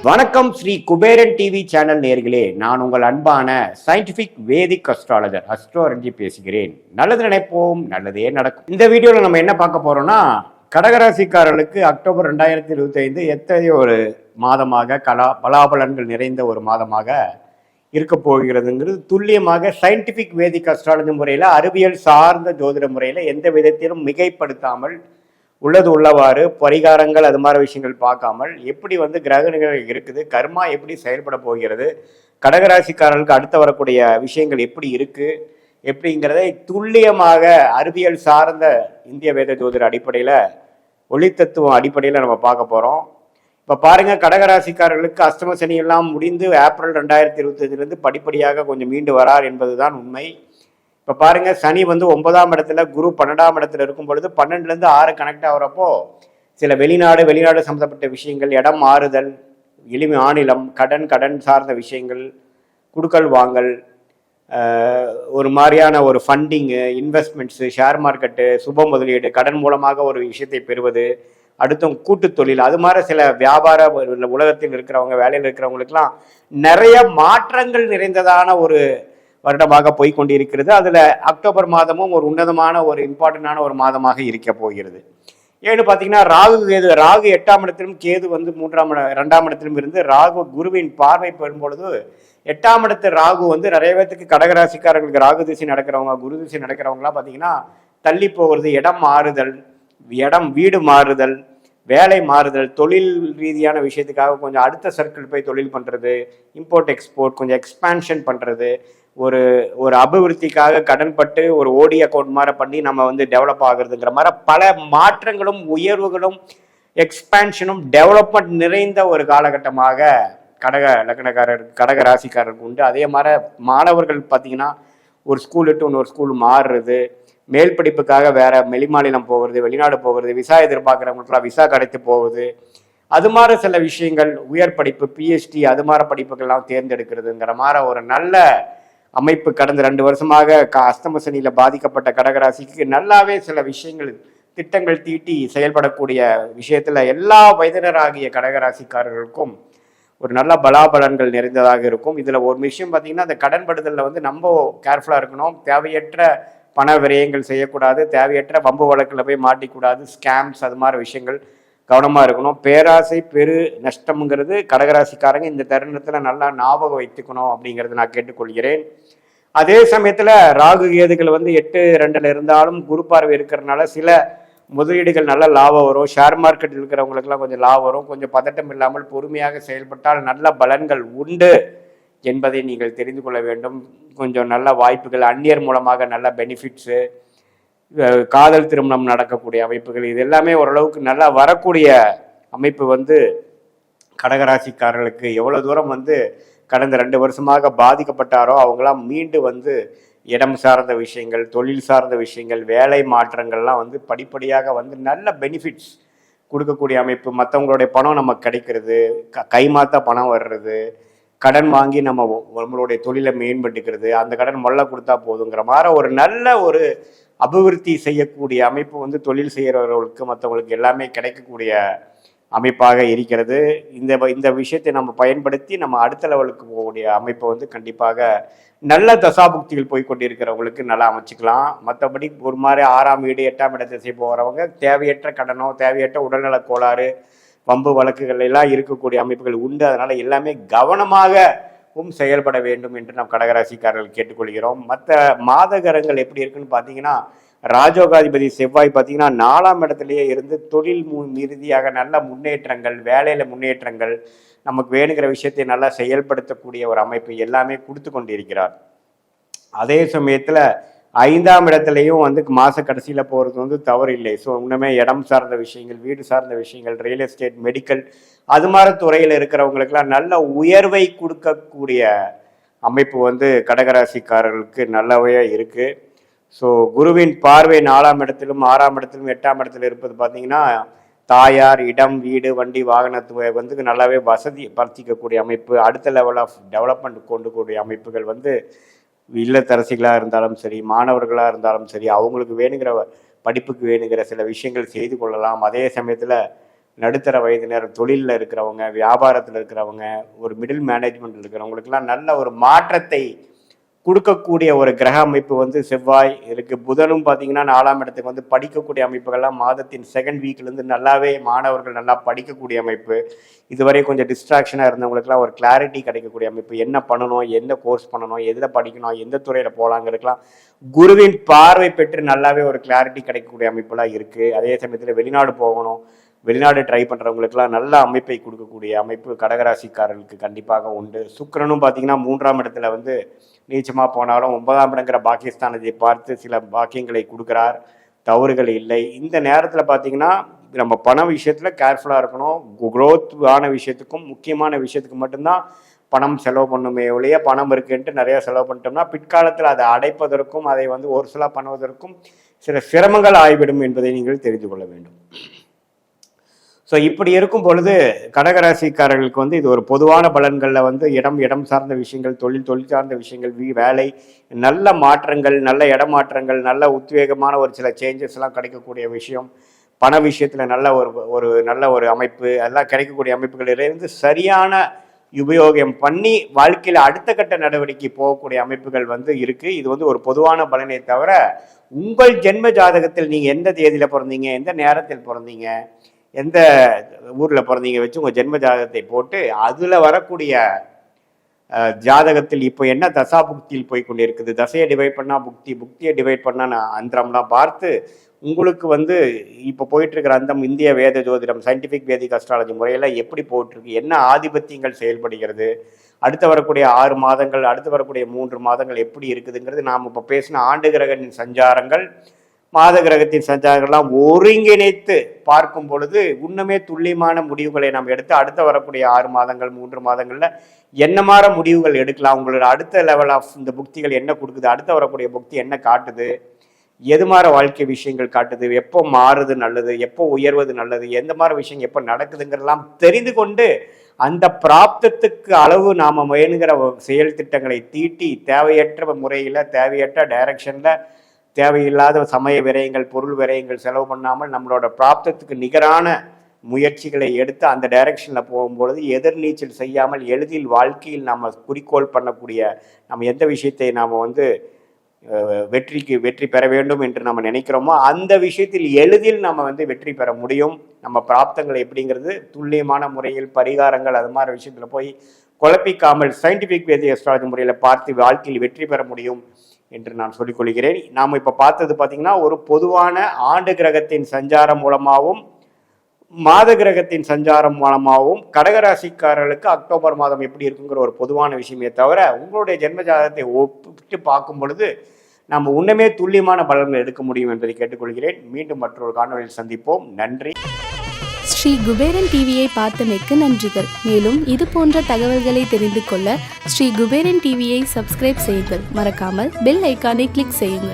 வணக்கம் Sri Kuberan TV channel நேயர்களே, நான் உங்கள் அன்பான சயின்டிபிக் வேதிக் அஸ்ட்ராலஜர் அஸ்ட்ரோரஞ்சி பேசுகிறேன். நல்லது நினைப்போம், நல்லதே நடக்கும். இந்த வீடியோவில் நம்ம என்ன பார்க்க போறோம்னா, கடகராசிக்காரர்களுக்கு அக்டோபர் 2025 எத்தகைய ஒரு மாதமாக பலாபலன்கள் நிறைந்த ஒரு மாதமாக இருக்க போகிறதுங்கிறது துல்லியமாக சயின்டிபிக் வேதிக் அஸ்ட்ராலஜி முறையில், அறிவியல் சார்ந்த ஜோதிட முறையில் எந்த விதத்திலும் மிகைப்படுத்தாமல் உள்ளது உள்ளவாறு பரிகாரங்கள் அது மாதிரி விஷயங்கள் பார்க்காமல் எப்படி கிரகங்கள் இருக்குது, கர்மா எப்படி செயல்பட போகிறது, கடகராசிக்காரர்களுக்கு அடுத்து வரக்கூடிய விஷயங்கள் எப்படி இருக்கு எப்படிங்கிறதை துல்லியமாக அறிவியல் சார்ந்த இந்திய வேத ஜோதிட அடிப்படையில், ஒளித்தத்துவம் அடிப்படையில் நம்ம பார்க்க போகிறோம். இப்போ பாருங்கள், கடகராசிக்காரர்களுக்கு அஷ்டம சனி எல்லாம் முடிந்து ஏப்ரல் 2025 படிப்படியாக கொஞ்சம் மீண்டு வரார் என்பதுதான் உண்மை. இப்போ பாருங்க, சனி 9ஆம் இடத்துல, குரு 12ஆம் இடத்துல இருக்கும் பொழுது 12லேருந்து 6 கனெக்ட் ஆகிறப்போ சில வெளிநாடு சம்மந்தப்பட்ட விஷயங்கள், இடம் மாறுதல், மாநிலம், கடன் சார்ந்த விஷயங்கள், குடுக்கல் வாங்கல், ஒரு மாதிரியான ஒரு ஃபண்டிங்கு, இன்வெஸ்ட்மெண்ட்ஸு, ஷேர் மார்க்கெட்டு, சுப முதலீடு, கடன் மூலமாக ஒரு விஷயத்தை பெறுவது, அடுத்தும் கூட்டு தொழில், அது மாதிரி சில வியாபார உலகத்தில் இருக்கிறவங்க, வேலையில் இருக்கிறவங்களுக்கெல்லாம் நிறைய மாற்றங்கள் நிறைந்ததான ஒரு வருடமாக போய்கொண்டிருக்கிறது. அதில் அக்டோபர் மாதமும் ஒரு உன்னதமான ஒரு இம்பார்ட்டண்டான ஒரு மாதமாக இருக்க போகிறது. ஏன்னு பார்த்தீங்கன்னா, ராகு 8ஆம் இடத்திலும், கேது 2ஆம் இடத்திலும் இருந்து ராகு குருவின் பார்வை பெறும் பொழுது 8ஆம் இடத்து ராகு நிறைய பேத்துக்கு கடகராசிக்காரர்களுக்கு ராகு திசை நடக்கிறவங்க, குரு திசை நடக்கிறவங்களாம் பார்த்தீங்கன்னா தள்ளி போகிறது, இடம் மாறுதல், வீடு மாறுதல், வேலை மாறுதல், தொழில் ரீதியான விஷயத்துக்காக கொஞ்சம் அடுத்த சர்க்கிள் போய் தொழில் பண்ணுறது, இம்போர்ட் எக்ஸ்போர்ட் கொஞ்சம் எக்ஸ்பான்ஷன் பண்ணுறது, ஒரு அபிவிருத்திக்காக கடன்பட்டு ஒரு ஓடி அக்கௌண்ட் மாதிரி பண்ணி நம்ம டெவலப் ஆகுறதுங்கிற மாதிரி பல மாற்றங்களும் உயர்வுகளும் எக்ஸ்பான்ஷனும் டெவலப்மெண்ட் நிறைந்த ஒரு காலகட்டமாக கடக ராசிக்காரருக்கு உண்டு. அதே மாதிரி மாணவர்கள் பார்த்தீங்கன்னா, ஒரு ஸ்கூல் விட்டு இன்னொரு ஸ்கூல் மாறுறது, மேல் படிப்புக்காக வேற வெளிமாநிலம் போகிறது, வெளிநாடு போகிறது, விசா எதிர்பார்க்குறவங்களுக்குலாம் விசா கிடைத்து போகுது, அது மாதிரி சில விஷயங்கள், உயர் படிப்பு, பிஹெச்டி அது மாதிரி படிப்புகள்லாம் தேர்ந்தெடுக்கிறதுங்கிற மாதிரி ஒரு நல்ல அமைப்பு கடந்த 2 வருஷமாக அஷ்டம சனியில பாதிக்கப்பட்ட கடகராசிக்கு நல்லாவே சில விஷயங்கள், திட்டங்கள் தீட்டி செயல்படக்கூடிய விஷயத்துல எல்லா வயதினராகிய கடகராசிக்காரர்களுக்கும் ஒரு நல்ல பலாபலன்கள் நிறைந்ததாக இருக்கும். இதுல ஒரு விஷயம் பார்த்தீங்கன்னா, அந்த கடன்படுதலில் நம்ம கேர்ஃபுல்லாக இருக்கணும். தேவையற்ற பண விரயங்கள் செய்யக்கூடாது, தேவையற்ற வம்பு வழக்கில் போய் மாட்டிக்கூடாது, ஸ்கேம்ஸ் அது மாதிரி விஷயங்கள் கவனமாக இருக்கணும். பேராசை பெரு நஷ்டம்ங்கிறது கடகராசிக்காரங்க இந்த தருணத்தில் நல்லா ஞாபகம் வைத்துக்கணும் அப்படிங்கிறது நான் கேட்டுக்கொள்கிறேன். அதே சமயத்தில் ராகு கேதுகள் 8-2 இருந்தாலும் குரு பார்வை இருக்கிறதுனால சில முதலீடுகள் நல்ல லாபம் வரும். ஷேர் மார்க்கெட்டில் இருக்கிறவங்களுக்குலாம் கொஞ்சம் லாபம் வரும். கொஞ்சம் பதட்டம் இல்லாமல் பொறுமையாக செயல்பட்டால் நல்ல பலன்கள் உண்டு என்பதை நீங்கள் தெரிந்து கொள்ள வேண்டும். கொஞ்சம் நல்ல வாய்ப்புகள், அந்நியர் மூலமாக நல்ல பெனிஃபிட்ஸு, காதல் திருமணம் நடக்கக்கூடிய அமைப்புகள், இது எல்லாமே ஓரளவுக்கு நல்லா வரக்கூடிய அமைப்பு கடகராசிக்காரர்களுக்கு எவ்வளோ தூரம் கடந்த 2 வருஷமாக பாதிக்கப்பட்டாரோ அவங்களாம் மீண்டு இடம் சார்ந்த விஷயங்கள், தொழில் சார்ந்த விஷயங்கள், வேலை மாற்றங்கள்லாம் படிப்படியாக நல்ல பெனிஃபிட்ஸ் கொடுக்கக்கூடிய அமைப்பு. மற்றவங்களுடைய பணம் நமக்கு கிடைக்கிறது, கைமாத்தா பணம் வர்றது, கடன் வாங்கி நம்மளுடைய தொழிலை மேம்படுத்திக்கிறது, அந்த கடன் மொல்ல கொடுத்தா போதுங்கிற மாதிரி ஒரு நல்ல ஒரு அபிவிருத்தி செய்யக்கூடிய அமைப்பு தொழில் செய்கிறவர்களுக்கு மற்றவங்களுக்கு எல்லாமே கிடைக்கக்கூடிய அமைப்பாக இருக்கிறது. இந்த விஷயத்தை நம்ம பயன்படுத்தி நம்ம அடுத்த லெவலுக்கு போகக்கூடிய அமைப்பை கண்டிப்பாக நல்ல தசாபுக்திகள் போய்கொண்டிருக்கிறவங்களுக்கு நல்லா அமைச்சிக்கலாம். மற்றபடி ஒரு மாதிரி 6ஆம் வீடு 8ஆம் இட திசை போகிறவங்க தேவையற்ற கடனோ தேவையற்ற உடல்நல கோளாறு வம்பு வழக்குகள் எல்லாம் இருக்கக்கூடிய அமைப்புகள் உண்டு. அதனால எல்லாமே கவனமாகவும் செயல்பட வேண்டும் என்று நாம் கடகராசிக்காரர்கள் கேட்டுக்கொள்கிறோம். மற்ற மாதகரங்கள் எப்படி இருக்குன்னு பார்த்தீங்கன்னா, ராஜோகாதிபதி செவ்வாய் பார்த்தீங்கன்னா 4ஆம் இடத்துலயே இருந்து தொழில் ரீதியாக நல்ல முன்னேற்றங்கள், வேலையில முன்னேற்றங்கள், நமக்கு வேணுங்கிற விஷயத்தை நல்லா செயல்படுத்தக்கூடிய ஒரு அமைப்பு எல்லாமே கொடுத்து கொண்டிருக்கிறார். அதே சமயத்துல 5ஆம் இடத்துலையும் மாச கடைசியில போறது தவறு இல்லை. ஸோ இன்னுமே இடம் சார்ந்த விஷயங்கள், வீடு சார்ந்த விஷயங்கள், ரியல் எஸ்டேட், மெடிக்கல் அது மாதிரி துறையில் இருக்கிறவங்களுக்கெல்லாம் நல்ல உயர்வை கொடுக்கக்கூடிய அமைப்பு கடகராசிக்காரர்களுக்கு நல்லவே இருக்கு. ஸோ குருவின் பார்வை 4ஆம் இடத்திலும் 6ஆம் இடத்திலும் 8ஆம் இடத்துல இருப்பது பார்த்தீங்கன்னா, தாயார், இடம், வீடு, வண்டி, வாகனத்தை நல்லாவே வசதி படுத்திக்கக்கூடிய அமைப்பு, அடுத்த லெவல் ஆஃப் டெவலப்மெண்ட் கொண்டு கூடிய அமைப்புகள் இல்லத்தரசிகளாக இருந்தாலும் சரி, மாணவர்களாக இருந்தாலும் சரி, அவங்களுக்கு வேணுங்கிற படிப்புக்கு வேணுங்கிற சில விஷயங்கள் செய்து கொள்ளலாம். அதே சமயத்தில் நடுத்தர வயதினர், தொழிலில் இருக்கிறவங்க, வியாபாரத்தில் இருக்கிறவங்க, ஒரு மிடில் மேனேஜ்மெண்ட் இருக்கிறவங்களுக்கெல்லாம் நல்ல ஒரு மாற்றத்தை கொடுக்கக்கூடிய ஒரு கிரக அமைப்பு வந்து செவ்வாய் இருக்குது. புதனும் பார்த்தீங்கன்னா 4ஆம் இடத்துக்கு வந்து படிக்கக்கூடிய அமைப்புகள்லாம் மாதத்தின் செகண்ட் வீக்லேருந்து நல்லாவே மாணவர்கள் நல்லா படிக்கக்கூடிய அமைப்பு. இதுவரை கொஞ்சம் டிஸ்ட்ராக்ஷனாக இருந்தவங்களுக்குலாம் ஒரு கிளாரிட்டி கிடைக்கக்கூடிய அமைப்பு. என்ன பண்ணணும், எந்த கோர்ஸ் பண்ணணும், எதில் படிக்கணும், எந்த துறையில் போகலாங்கிறதுக்கெலாம் குருவின் பார்வை பெற்று நல்லாவே ஒரு கிளாரிட்டி கிடைக்கக்கூடிய அமைப்புலாம் இருக்குது. அதே சமயத்தில் வெளிநாடு போகணும், வெளிநாடு ட்ரை பண்ணுறவங்களுக்குலாம் நல்ல அமைப்பை கொடுக்கக்கூடிய அமைப்பு கடகராசிக்காரர்களுக்கு கண்டிப்பாக உண்டு. சுக்கிரனும் பார்த்தீங்கன்னா 3ஆம் இடத்துல வந்து நீச்சமாக போனாலும் 9ஆம் இடங்கிற பாக்கியஸ்தானத்தை பார்த்து சில பாக்கியங்களை கொடுக்குறார். தவறுகள் இல்லை. இந்த நேரத்தில் பார்த்தீங்கன்னா நம்ம பண விஷயத்தில் கேர்ஃபுல்லாக இருக்கணும். குரோத்தான விஷயத்துக்கும் முக்கியமான விஷயத்துக்கு மட்டும்தான் பணம் செலவு பண்ணுமே ஒழிய பணம் இருக்குன்ட்டு நிறைய செலவு பண்ணிட்டோம்னா பிற்காலத்தில் அதை அடைப்பதற்கும் அதை வந்து ஒரு சில பண்ணுவதற்கும் சில சிரமங்கள் ஆகிவிடும் என்பதை நீங்கள் தெரிந்து கொள்ள வேண்டும். ஸோ இப்படி இருக்கும் பொழுது கடகராசிக்காரர்களுக்கு வந்து இது ஒரு பொதுவான பலன்களில் வந்து இடம் சார்ந்த விஷயங்கள், தொழில் சார்ந்த விஷயங்கள், வேலை, நல்ல மாற்றங்கள், நல்ல இடமாற்றங்கள், நல்ல உத்வேகமான ஒரு சில சேஞ்சஸ்லாம் கிடைக்கக்கூடிய விஷயம், பண விஷயத்தில் நல்ல ஒரு அமைப்பு, அதெல்லாம் கிடைக்கக்கூடிய அமைப்புகளிலிருந்து சரியான உபயோகம் பண்ணி வாழ்க்கையில் அடுத்த கட்ட நடவடிக்கை போகக்கூடிய அமைப்புகள் வந்து இருக்குது. இது வந்து ஒரு பொதுவான பலனை தவிர உங்கள் ஜென்ம ஜாதகத்தில் நீங்கள் எந்த தேதியில் பிறந்தீங்க, எந்த நேரத்தில் பிறந்தீங்க, எந்த ஊரில் பிறந்தீங்க வச்சு உங்கள் ஜென்ம ஜாதகத்தை போட்டு அதில் வரக்கூடிய ஜாதகத்தில் இப்போ என்ன தசா புக்தியில் போய் கொண்டு இருக்குது, தசையை டிவைட் பண்ணால் புக்தியை டிவைட் பண்ணால் அந்தரம்லாம் பார்த்து உங்களுக்கு வந்து இப்போ போயிட்டுருக்கிற அந்த இந்திய வேத ஜோதிடம் சயின்டிஃபிக் வேதிக் அஸ்ட்ராலஜி முறையில் எப்படி போயிட்டுருக்கு, என்ன ஆதிபத்தியங்கள் செயல்படுகிறது, அடுத்து வரக்கூடிய 6 மாதங்கள், அடுத்து வரக்கூடிய 3 மாதங்கள் எப்படி இருக்குதுங்கிறது நாம் இப்போ பேசின ஆண்டு கிரகத்தின் சஞ்சாரங்கள், மாத கிரகத்தின் சஞ்சாரங்கள்லாம் ஒருங்கிணைத்து பார்க்கும் பொழுது இன்னுமே துல்லியமான முடிவுகளை நாம் எடுத்து அடுத்த வரக்கூடிய 6 மாதங்கள் 3 மாதங்களில் என்ன மாதிரி முடிவுகள் எடுக்கலாம், உங்களோட அடுத்த லெவல் ஆஃப் இந்த புக்திகள் என்ன கொடுக்குது, அடுத்த வரக்கூடிய புக்தி என்ன காட்டுது, எது மாதிரி வாழ்க்கை விஷயங்கள் காட்டுது, எப்போ மாறுது நல்லது, எப்போ உயர்வது நல்லது, எந்த மாதிரி விஷயம் எப்போ நடக்குதுங்கிறதெல்லாம் தெரிந்து கொண்டு அந்த பிராப்தத்துக்கு அளவு நாம் வேணுங்கிற செயல் திட்டங்களை தீட்டி தேவையற்ற முறையில், தேவையற்ற டைரக்ஷனில், தேவையில்லாத சமய விரயங்கள், பொருள் விரயங்கள் செலவு பண்ணாமல் நம்மளோட பிராப்தத்துக்கு நிகரான முயற்சிகளை எடுத்து அந்த டைரக்ஷனில் போகும்பொழுது எதிர்நீச்சல் செய்யாமல் எளிதில் வாழ்க்கையில் நம்ம குறிக்கோள் பண்ணக்கூடிய நம்ம எந்த விஷயத்தை நாம் வந்து வெற்றி பெற வேண்டும் என்று நம்ம நினைக்கிறோமோ அந்த விஷயத்தில் எளிதில் நம்ம வந்து வெற்றி பெற முடியும். நம்ம பிராப்தங்கள் எப்படிங்கிறது துல்லியமான முறையில் பரிகாரங்கள் அது மாதிரி விஷயத்தில் போய் குழப்பிக்காமல் சயின்டிஃபிக் வேதிக் அஸ்ட்ராலஜி முறையில் பார்த்து வாழ்க்கையில் வெற்றி பெற முடியும் என்று நான் சொல்லிக்கொள்கிறேன். நாம் இப்போ பார்த்தது பார்த்தீங்கன்னா ஒரு பொதுவான ஆண்டு கிரகத்தின் சஞ்சாரம் மூலமாகவும் மாத கிரகத்தின் சஞ்சாரம் மூலமாகவும் கடகராசிக்காரர்களுக்கு அக்டோபர் மாதம் எப்படி இருக்குங்கிற ஒரு பொதுவான விஷயமே தவிர உங்களுடைய ஜென்ம ஜாதகத்தை ஒப்பிட்டு பார்க்கும் பொழுது நம்ம உண்மையே துல்லியமான பலன்கள் எடுக்க முடியும் என்பதை கேட்டுக்கொள்கிறேன். மீண்டும் மற்றொரு காணொலியில் சந்திப்போம். நன்றி. ஸ்ரீ குபேரன் டிவியை பார்த்தமைக்கு நன்றிகள். மேலும் இது போன்ற தகவல்களை தெரிந்து கொள்ள ஸ்ரீ குபேரன் டிவியை சப்ஸ்கிரைப் செய்யுங்கள். மறக்காமல் பெல் ஐக்கானை கிளிக் செய்யுங்கள்.